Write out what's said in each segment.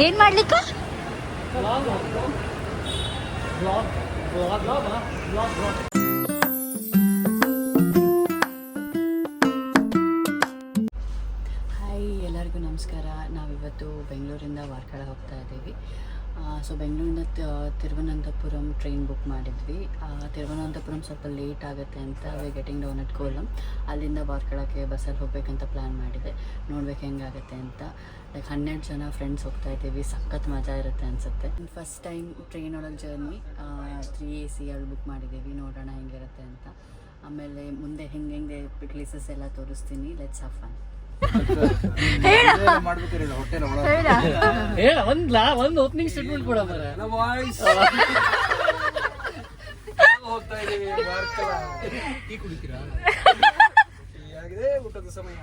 ಏನ್ ಮಾಡ್ಲಿಕ್ಕ ಹಾಯ್, ಎಲ್ಲರಿಗೂ ನಮಸ್ಕಾರ. ನಾವಿವತ್ತು ಬೆಂಗಳೂರಿಂದ ವಾರ್ಕಳ ಹೋಗ್ತಾ ಇದ್ದೀವಿ. ಸೊ ಬೆಂಗಳೂರಿಂದ ತಿರುವನಂತಪುರಂ ಟ್ರೈನ್ ಬುಕ್ ಮಾಡಿದ್ವಿ. ತಿರುವನಂತಪುರಂ ಸ್ವಲ್ಪ ಲೇಟ್ ಆಗುತ್ತೆ ಅಂತ ಗೆಟಿಂಗ್ ಡೌನ್ ಅಟ್ ಕೋಲಂ. ಅಲ್ಲಿಂದ ವಾರ್ಕಳಕ್ಕೆ ಬಸ್ಸಲ್ಲಿ ಹೋಗ್ಬೇಕಂತ ಪ್ಲ್ಯಾನ್ ಮಾಡಿದೆ. ನೋಡ್ಬೇಕು ಹೆಂಗಾಗುತ್ತೆ ಅಂತ. ಲೈಕ್ 12 ಜನ ಫ್ರೆಂಡ್ಸ್ ಹೋಗ್ತಾ ಇದ್ದೀವಿ. ಸಖತ್ ಮಜಾ ಇರುತ್ತೆ ಅನಿಸುತ್ತೆ. ಫಸ್ಟ್ ಟೈಮ್ ಟ್ರೈನ್ ಒಳಗೆ ಜರ್ನಿ 3 AC ಅಲ್ಲಿ ಬುಕ್ ಮಾಡಿದ್ದೀವಿ. ನೋಡೋಣ ಹೆಂಗಿರುತ್ತೆ ಅಂತ. ಆಮೇಲೆ ಮುಂದೆ ಹೆಂಗೆ ಪ್ಲೇಸಸ್ ಎಲ್ಲ ತೋರಿಸ್ತೀನಿ. Let's have fun. ಒಂದು ಓಪನಿಂಗ್ ಸ್ಟೇಟ್ಮೆಂಟ್ ಕೊಡ ಹೋಗ್ತಾ ಇದೀವಿ. ಟೀ ಕುಡಿತೀರಾ? ಆಗಿದೆ ಊಟದ ಸಮಯ.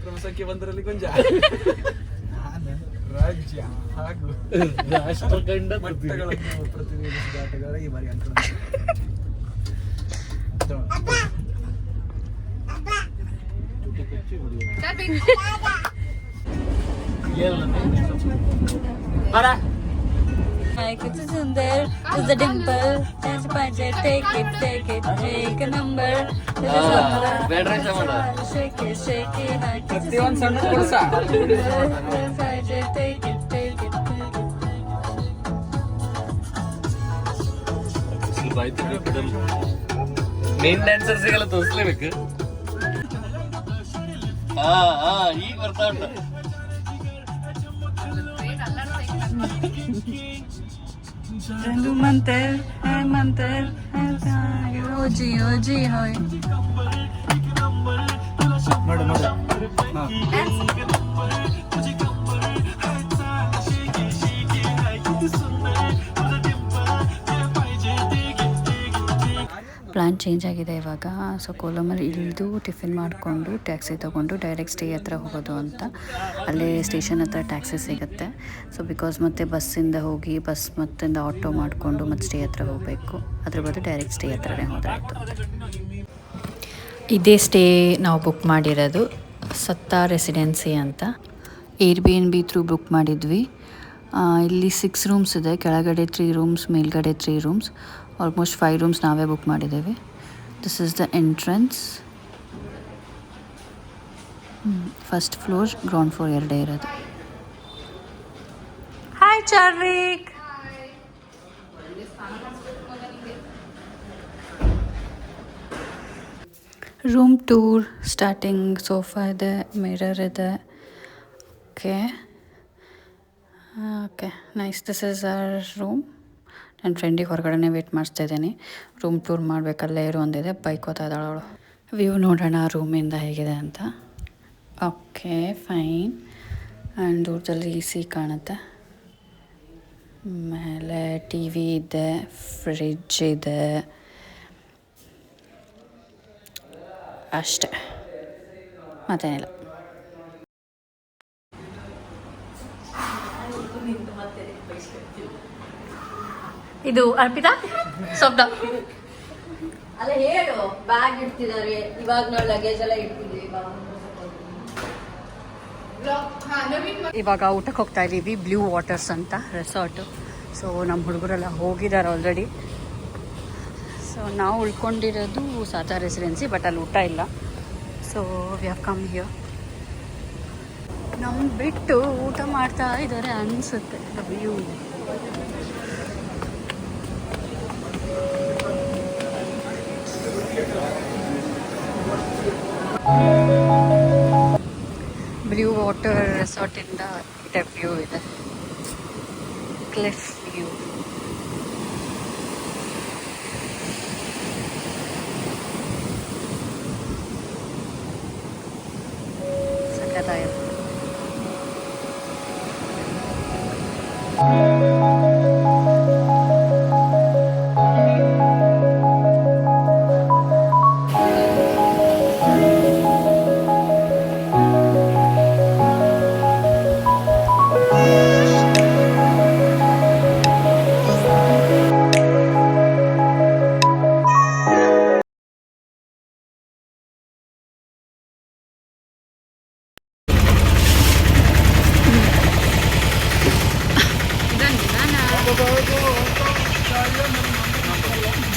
ಕ್ರಮ ಸಂಖ್ಯೆ 1ರಲ್ಲಿ ಗೊಂಜ ರಾಜ್ಯ ಹಾಗೂ ರಾಷ್ಟ್ರಗಂಡ ಮಟ್ಟಗಳನ್ನು ಪ್ರತಿನಿಧಿಸಿದ ಆಟಗಾರ ಈ ಬಾರಿ ಅಂಕಣ. It's Sundar, it's the dimple, that's budget, take it, take a number. Shake it, ಪ್ರತಿಯೊಂದು ಸಣ್ಣ ಕೊಡ್ಸ. take it. ಮೇನ್ ಡ್ಯಾನ್ಸರ್ಸ್ಗೆಲ್ಲ ತೋರಿಸ್ಲೇಬೇಕು. ಈಗ ಬರ್ತಾ ಉಂಟು. ಮಂತರ್ ಓಜಿ ಹೋಯ್ ಪ್ಲ್ಯಾನ್ ಚೇಂಜ್ ಆಗಿದೆ ಇವಾಗ. ಸೊ ಕೋಲಮಲ್ಲಿ ಇಳಿದು ಟಿಫಿನ್ ಮಾಡಿಕೊಂಡು ಟ್ಯಾಕ್ಸಿ ತೊಗೊಂಡು ಡೈರೆಕ್ಟ್ ಸ್ಟೇ ಹತ್ರ ಹೋಗೋದು ಅಂತ. ಅಲ್ಲೇ ಸ್ಟೇಷನ್ ಹತ್ರ ಟ್ಯಾಕ್ಸಿ ಸಿಗುತ್ತೆ. ಸೊ ಬಿಕಾಸ್ ಮತ್ತೆ ಬಸ್ಸಿಂದ ಹೋಗಿ ಮತ್ತಿಂದ ಆಟೋ ಮಾಡಿಕೊಂಡು ಮತ್ತೆ ಸ್ಟೇ ಹತ್ರ ಹೋಗಬೇಕು. ಅದ್ರ ಬದಲು ಡೈರೆಕ್ಟ್ ಸ್ಟೇ ಹತ್ರನೇ ಹೋದ್ರಾಯ್ತು. ಇದೇ ಸ್ಟೇ ನಾವು ಬುಕ್ ಮಾಡಿರೋದು ಸತ್ತಾ ರೆಸಿಡೆನ್ಸಿ ಅಂತ. Airbnb ಥ್ರೂ ಬುಕ್ ಮಾಡಿದ್ವಿ. ಇಲ್ಲಿ 6 ರೂಮ್ಸ್ ಇದೆ. ಕೆಳಗಡೆ 3 ರೂಮ್ಸ್, ಮೇಲ್ಗಡೆ 3 ರೂಮ್ಸ್. ಆಲ್ಮೋಸ್ಟ್ 5 ರೂಮ್ಸ್ ನಾವೇ ಬುಕ್ ಮಾಡಿದ್ದೇವೆ. This is the entrance. First floor, ground floor ಎರಡೇ ಇರೋದು. Hi Charvik. Room tour starting. Sofa ಇದೆ, ಮಿರರ್ ಇದೆ. Okay nice. This is our room. ನನ್ನ ಫ್ರೆಂಡಿಗೆ ಹೊರಗಡೆ ವೇಟ್ ಮಾಡಿಸ್ತಾ ಇದ್ದೀನಿ. ರೂಮ್ ಟೂರ್ ಮಾಡಬೇಕಲ್ಲೇ ಇರೋ ಒಂದಿದೆ. ಬೈಕ್ ಓದ್ತಾ ಇದ್ದಾಳೆ ಅವಳು. ವ್ಯೂ ನೋಡೋಣ ರೂಮಿಂದ ಹೇಗಿದೆ ಅಂತ. Okay fine. ಆ್ಯಂಡ್ ದೂರದಲ್ಲಿ AC ಕಾಣುತ್ತೆ. ಮೇಲೆ TV ಇದೆ, ಫ್ರಿಡ್ಜ್ ಇದೆ, ಅಷ್ಟೇ, ಮತ್ತೇನಿಲ್ಲ. ಇದು ಅರ್ಪಿತಾ ಶಬ್ದ ಅಲ್ಲ ಹೇಳು. ಬ್ಯಾಗ್ ಇಡ್ತಿದ್ದಾರೆ ಇವಾಗ. ನಾವು ಲಗೇಜ್ ಎಲ್ಲ ಇಡ್ತಿದ್ವಿ. ಇವಾಗ ಊಟಕ್ಕೆ ಹೋಗ್ತಾ ಇದ್ದೀವಿ. ಬ್ಲೂ ವಾಟರ್ಸ್ ಅಂತ ರೆಸಾರ್ಟು. ಸೊ ನಮ್ಮ ಹುಡುಗರೆಲ್ಲ ಹೋಗಿದ್ದಾರೆ ಆಲ್ರೆಡಿ. ಸೊ ನಾವು ಉಳ್ಕೊಂಡಿರೋದು ಸಾತಾ ರೆಸಿಡೆನ್ಸಿ, ಬಟ್ ಅಲ್ಲಿ ಊಟ ಇಲ್ಲ. So we have come here. ನಮ್ಮ ಬಿಟ್ಟು ಊಟ ಮಾಡ್ತಾ ಇದ್ದಾರೆ ಅನಿಸುತ್ತೆ. ವ್ಯೂ ಬ್ಲೂ ವಾಟರ್ ರೆಸಾರ್ಟಿಂದ ಇದೆ ವ್ಯೂ ಇದೆ. Cliff view. ಸಖತ್ತಾಗಿದೆ.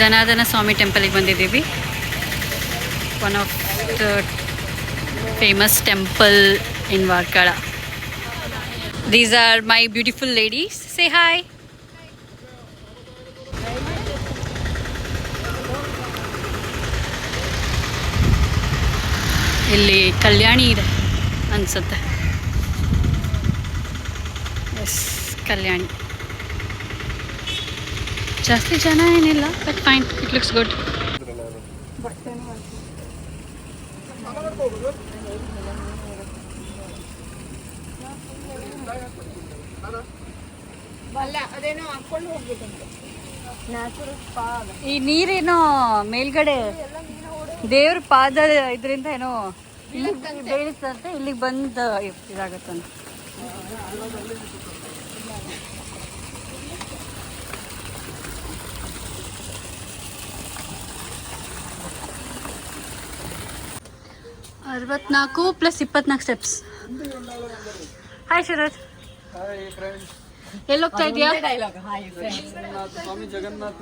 ಜನಾರ್ದನ ಸ್ವಾಮಿ ಟೆಂಪಲಿಗೆ ಬಂದಿದ್ದೀವಿ. One of the famous temple in Varkala. These are my beautiful ladies. Say hi. ಇಲ್ಲಿ ಕಲ್ಯಾಣಿ ಇದೆ ಅನ್ಸುತ್ತೆ. ಎಸ್, ಕಲ್ಯಾಣಿ. ಜಾಸ್ತಿ ಜನ ಏನಿಲ್ಲ, but fine, it looks good. ಈ ನೀರೇನೋ ಮೇಲ್ಗಡೆ ದೇವ್ರ ಪಾದ ಇದರಿಂದ ಏನೋ ಬೇಯಿಸ್ತಂತೆ, ಇಲ್ಲಿಗೆ ಬಂದು ಇದಾಗತ್ತಂತ. ಅರವತ್ನಾಲ್ಕು ಪ್ಲಸ್ 24 ಸ್ಟೆಪ್ಸ್. ಹಾಯ್ ಶರತ್, ಎಲ್ಲಿ ಹೋಗ್ತಾ ಇದೆಯಾ? ಸ್ವಾಮಿ ಜಗನ್ನಾಥ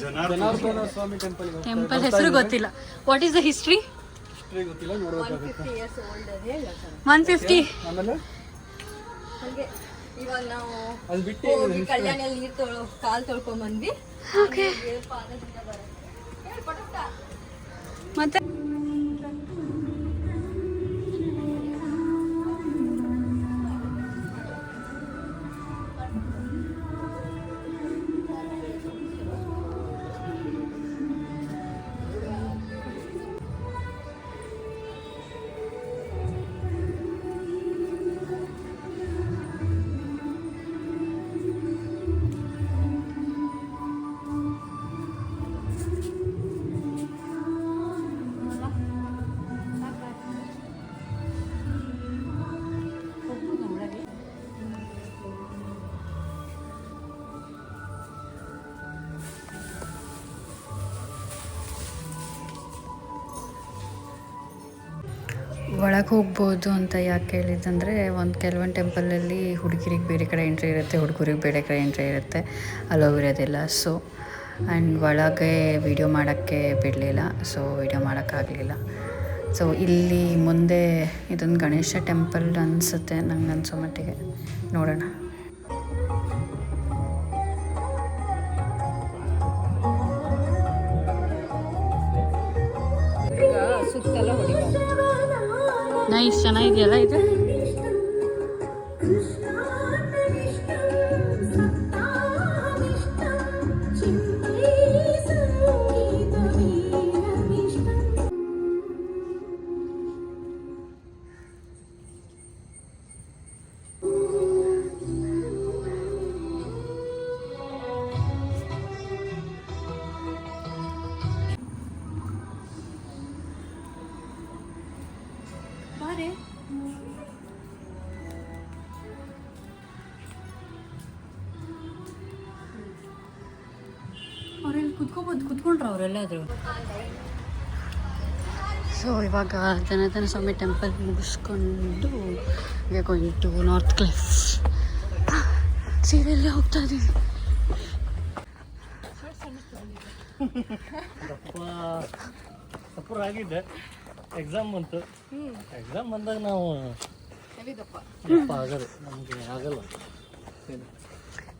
ಜನಾರ್ದನ ಸ್ವಾಮಿ ಟೆಂಪಲ್. ಟೆಂಪಲ್ ಹೆಸರು ಗೊತ್ತಿಲ್ಲ. What is the history? ಗೊತ್ತಿಲ್ಲ, ನೋಡ್ಬೇಕಾಗುತ್ತೆ. 150. ಆಮೇಲೆ ಹಾಗೆ ಇವಾಗ ನಾವು ಅದು ಬಿಟ್ಟು ಹೋಗಿ ಕಲ್ಯಾಣಿಯಲ್ಲಿ ನೀರು ಕಾಲು ತೊಳ್ಕೊಂಡ್ ಬಂದ್ವಿ. ಓಕೆ, ಮತ್ತೆ ಒಳಗೆ ಹೋಗ್ಬೋದು ಅಂತ ಯಾಕೆ ಹೇಳಿದಂದರೆ, ಕೆಲವೊಂದು ಟೆಂಪಲಲ್ಲಿ ಹುಡುಗಿರಿಗೆ ಬೇರೆ ಕಡೆ ಎಂಟ್ರಿ ಇರುತ್ತೆ, ಹುಡುಗರಿಗೆ ಬೇರೆ ಕಡೆ ಎಂಟ್ರಿ ಇರುತ್ತೆ, ಅಲೋ ಇರೋದಿಲ್ಲ. ಸೊ ಆ್ಯಂಡ್ ಒಳಗೆ ವಿಡಿಯೋ ಮಾಡೋಕ್ಕೆ ಬಿಡಲಿಲ್ಲ, ಸೊ ವಿಡಿಯೋ ಮಾಡೋಕ್ಕಾಗಲಿಲ್ಲ. ಸೊ ಇಲ್ಲಿ ಮುಂದೆ ಇದೊಂದು ಗಣೇಶ ಟೆಂಪಲ್ ಅನಿಸುತ್ತೆ ನಂಗೆ ಅನಿಸೋ ಮಟ್ಟಿಗೆ, ನೋಡೋಣ. ಸುತ್ತಲ ಹೊಡಿಬಾರ್ದು. ನೈಸ್, ಚೆನ್ನಾಗಿದೆಯಲ್ಲ ಇದು. ಅವರೆಲ್ಲಿ ಕುತ್ಕೊಂಡ್ರ ಅವರೆಲ್ಲಾದರೂ. ಸೊ ಇವಾಗ ಜನಾರ್ದನ ಸ್ವಾಮಿ ಟೆಂಪಲ್ ಮುಗಿಸ್ಕೊಂಡು we are going to north cliff. ಸೀರೆಯಲ್ಲೇ ಹೋಗ್ತಾ ಇದ್ದೀವಿ. ಸಪೂರ್ ಆಗಿದ್ದೆ, ಎಕ್ಸಾಮ್ ಬಂತು. ಎಕ್ಸಾಮ್ ಬಂದಾಗ ನಾವು ಆಗಲ್ಲ, ನಮಗೆ ಆಗಲ್ಲ.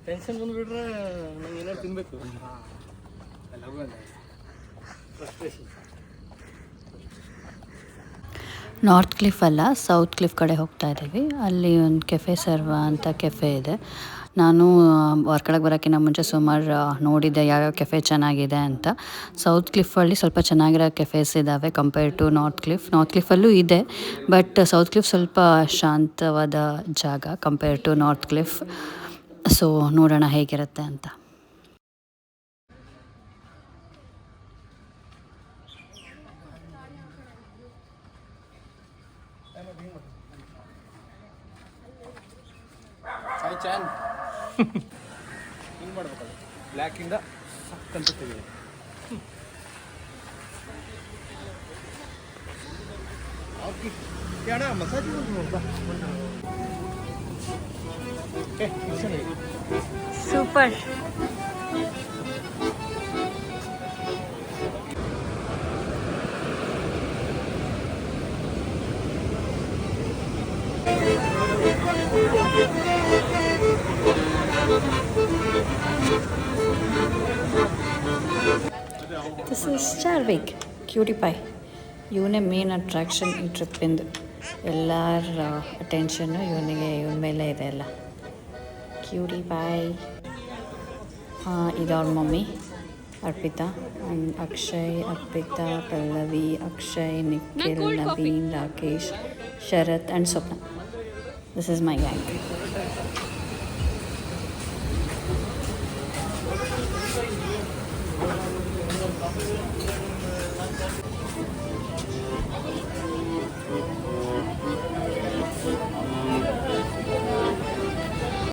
ಟೆನ್ಷನ್ ಬಂದುಬಿಟ್ರೆ ನಮ್ಗೆ ಏನಾದ್ರು ತಿನ್ನಬೇಕು. ನಾರ್ತ್ ಕ್ಲಿಫ್ ಅಲ್ಲ, ಸೌತ್ ಕ್ಲಿಫ್ ಕಡೆ ಹೋಗ್ತಾ ಇದ್ದೀವಿ. ಅಲ್ಲಿ ಒಂದು ಕೆಫೆ ಸರ್ವ ಅಂತ ಕೆಫೆ ಇದೆ. ನಾನು ವಾರ್ಕಳಕ್ಕೆ ಬರೋಕ್ಕಿಂತ ಮುಂಚೆ ಸುಮಾರು ನೋಡಿದ್ದೆ ಯಾವ್ಯಾವ ಕೆಫೆ ಚೆನ್ನಾಗಿದೆ ಅಂತ. ಸೌತ್ ಕ್ಲಿಫಲ್ಲಿ ಸ್ವಲ್ಪ ಚೆನ್ನಾಗಿರೋ ಕೆಫೆಸ್ ಇದ್ದಾವೆ compare to north cliff. North ಕ್ಲಿಫಲ್ಲೂ ಇದೆ, ಬಟ್ ಸೌತ್ ಕ್ಲಿಫ್ ಸ್ವಲ್ಪ ಶಾಂತವಾದ ಜಾಗ compare to north cliff. So ನೋಡೋಣ ಹೇಗಿರುತ್ತೆ ಅಂತ. ಹಿಂಗೆ ಮಾಡ್ಬೇಕಲ್ಲ, ಬ್ಲ್ಯಾಕಿಂದ ಸಕ್ಕಂತ ತೆಗೆದು. Massage super. This is Charvik cutie pie. ಇವನೇ ಮೇನ್ ಅಟ್ರಾಕ್ಷನ್ ಈ ಟ್ರಿಪ್ಪಿಂದು. ಎಲ್ಲರ ಅಟೆನ್ಷನ್ನು ಇವನ ಮೇಲೆ ಇದೆ ಎಲ್ಲ. Cutie pie. ಇದು ಅವ್ರ mummy Arpita, and Akshay, Arpita, Pallavi, Akshay, Nikhil, Naveen, Rakesh, Sharath and Swapna. This is my gang.